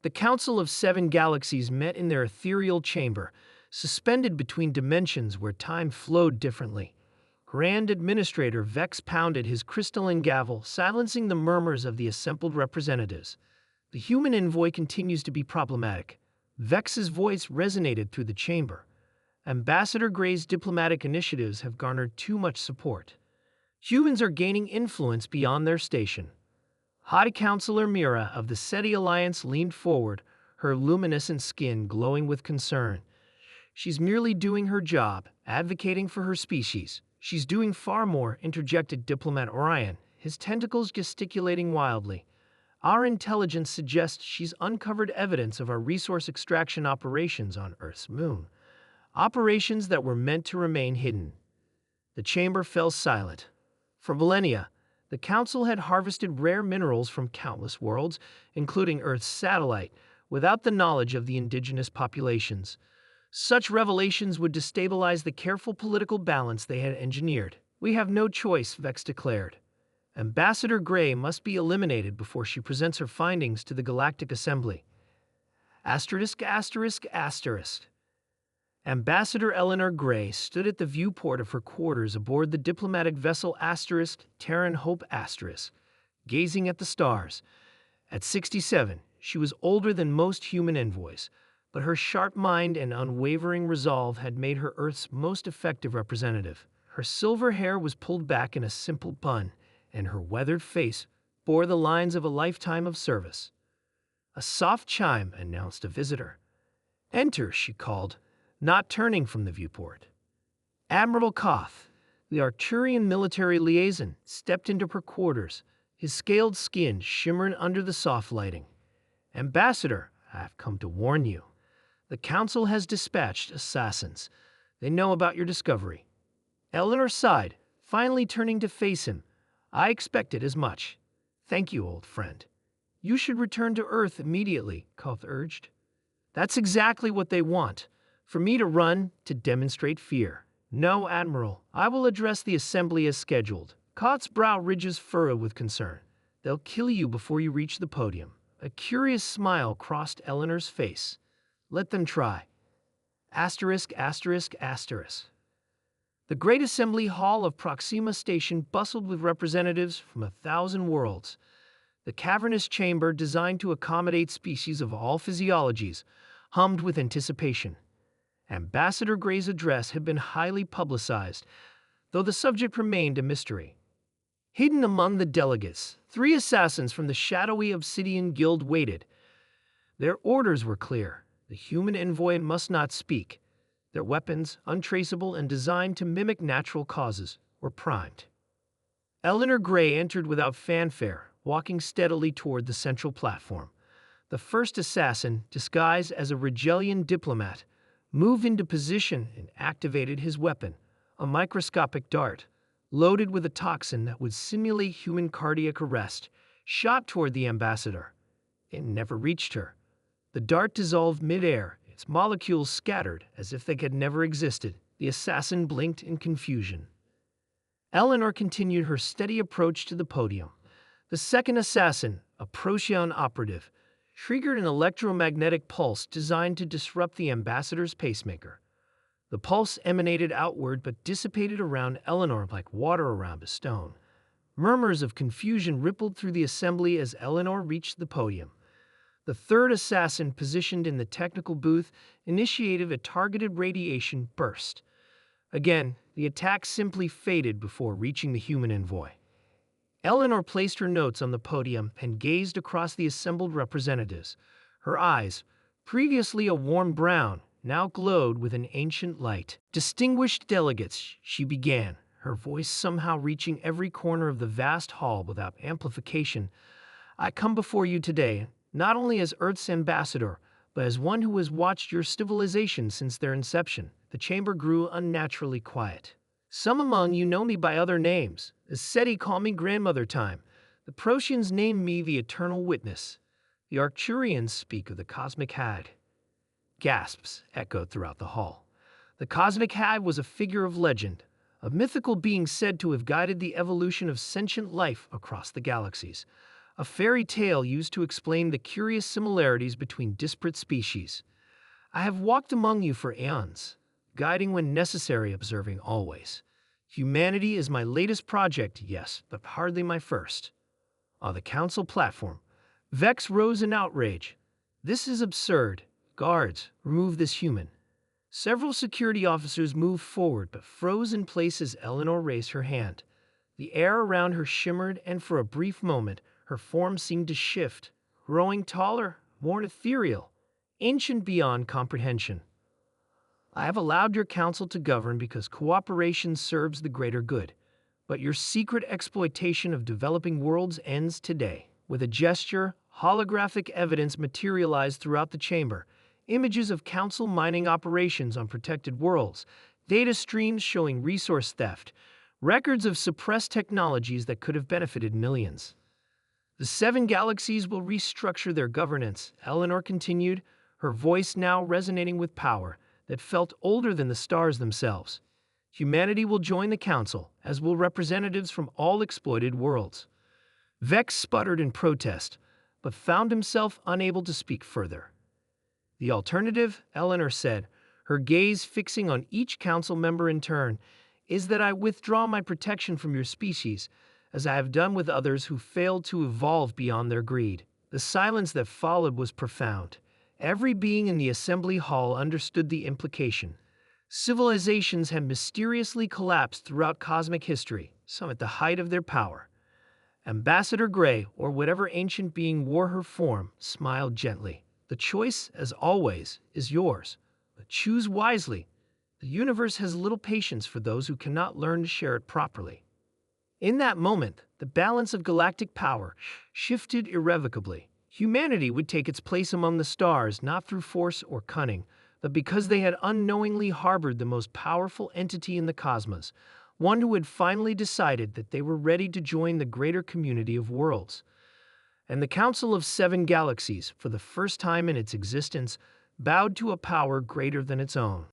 The Council of Seven Galaxies met in their ethereal chamber, suspended between dimensions where time flowed differently. Grand Administrator Vex pounded his crystalline gavel, silencing the murmurs of the assembled representatives. The human envoy continues to be problematic. Vex's voice resonated through the chamber. Ambassador Gray's diplomatic initiatives have garnered too much support. Humans are gaining influence beyond their station. High Counselor Mira of the SETI Alliance leaned forward, her luminescent skin glowing with concern. She's merely doing her job, advocating for her species. She's doing far more, interjected Diplomat Orion, his tentacles gesticulating wildly. Our intelligence suggests she's uncovered evidence of our resource extraction operations on Earth's moon. Operations that were meant to remain hidden. The chamber fell silent. For millennia, the Council had harvested rare minerals from countless worlds, including Earth's satellite, without the knowledge of the indigenous populations. Such revelations would destabilize the careful political balance they had engineered. We have no choice, Vex declared. Ambassador Gray must be eliminated before she presents her findings to the Galactic Assembly. Asterisk, asterisk, asterisk. Ambassador Eleanor Gray stood at the viewport of her quarters aboard the diplomatic vessel Terran Hope gazing at the stars. At 67, she was older than most human envoys, but her sharp mind and unwavering resolve had made her Earth's most effective representative. Her silver hair was pulled back in a simple bun, and her weathered face bore the lines of a lifetime of service. A soft chime announced a visitor. "Enter," she called, not turning from the viewport. Admiral Koth, the Arcturian military liaison, stepped into her quarters, his scaled skin shimmering under the soft lighting. "Ambassador, I've come to warn you. The Council has dispatched assassins. They know about your discovery." Eleanor sighed, finally turning to face him. "I expected as much. Thank you, old friend." "You should return to Earth immediately," Koth urged. "That's exactly what they want. For me to run, to demonstrate fear." "No, Admiral. I will address the Assembly as scheduled." Koth's brow ridges furrowed with concern. "They'll kill you before you reach the podium." A curious smile crossed Eleanor's face. "Let them try." Asterisk, asterisk, asterisk. The Great Assembly Hall of Proxima Station bustled with representatives from 1,000 worlds. The cavernous chamber, designed to accommodate species of all physiologies, hummed with anticipation. Ambassador Gray's address had been highly publicized, though the subject remained a mystery. Hidden among the delegates, 3 assassins from the shadowy Obsidian Guild waited. Their orders were clear. The human envoy must not speak. Their weapons, untraceable and designed to mimic natural causes, were primed. Eleanor Gray entered without fanfare, walking steadily toward the central platform. The first assassin, disguised as a Rigelian diplomat, moved into position and activated his weapon, a microscopic dart, loaded with a toxin that would simulate human cardiac arrest, shot toward the ambassador. It never reached her. The dart dissolved midair, its molecules scattered as if they had never existed. The assassin blinked in confusion. Eleanor continued her steady approach to the podium. The second assassin, a Procyon operative, triggered an electromagnetic pulse designed to disrupt the ambassador's pacemaker. The pulse emanated outward but dissipated around Eleanor like water around a stone. Murmurs of confusion rippled through the assembly as Eleanor reached the podium. The third assassin, positioned in the technical booth, initiated a targeted radiation burst. Again, the attack simply faded before reaching the human envoy. Eleanor placed her notes on the podium and gazed across the assembled representatives. Her eyes, previously a warm brown, now glowed with an ancient light. "Distinguished delegates," she began, her voice somehow reaching every corner of the vast hall without amplification. "I come before you today, not only as Earth's ambassador, but as one who has watched your civilization since their inception." The chamber grew unnaturally quiet. "Some among you know me by other names. As SETI call me Grandmother Time. The Proteans name me the Eternal Witness. The Arcturians speak of the Cosmic Hag." Gasps echoed throughout the hall. The Cosmic Hag was a figure of legend, a mythical being said to have guided the evolution of sentient life across the galaxies. a fairy tale used to explain the curious similarities between disparate species. I have walked among you for aeons, guiding when necessary, observing always. Humanity is my latest project, yes, but hardly my first. On the council platform, Vex rose in outrage. This is absurd. Guards, remove this human. Several security officers moved forward but froze in place as Eleanor raised her hand. The air around her shimmered, and for a brief moment, her form seemed to shift, growing taller, more ethereal, ancient beyond comprehension. I have allowed your council to govern because cooperation serves the greater good, but your secret exploitation of developing worlds ends today. With a gesture, holographic evidence materialized throughout the chamber. Images of council mining operations on protected worlds, data streams showing resource theft, records of suppressed technologies that could have benefited millions. The 7 galaxies will restructure their governance, Eleanor continued, her voice now resonating with power that felt older than the stars themselves. Humanity will join the council, as will representatives from all exploited worlds. Vex sputtered in protest, but found himself unable to speak further. The alternative, Eleanor said, her gaze fixing on each council member in turn, is that I withdraw my protection from your species, as I have done with others who failed to evolve beyond their greed. The silence that followed was profound. Every being in the assembly hall understood the implication. Civilizations had mysteriously collapsed throughout cosmic history, some at the height of their power. Ambassador Grey, or whatever ancient being wore her form, smiled gently. The choice, as always, is yours, but choose wisely. The universe has little patience for those who cannot learn to share it properly. In that moment, the balance of galactic power shifted irrevocably. Humanity would take its place among the stars not through force or cunning, but because they had unknowingly harbored the most powerful entity in the cosmos, one who had finally decided that they were ready to join the greater community of worlds. And the Council of 7 Galaxies, for the first time in its existence, bowed to a power greater than its own.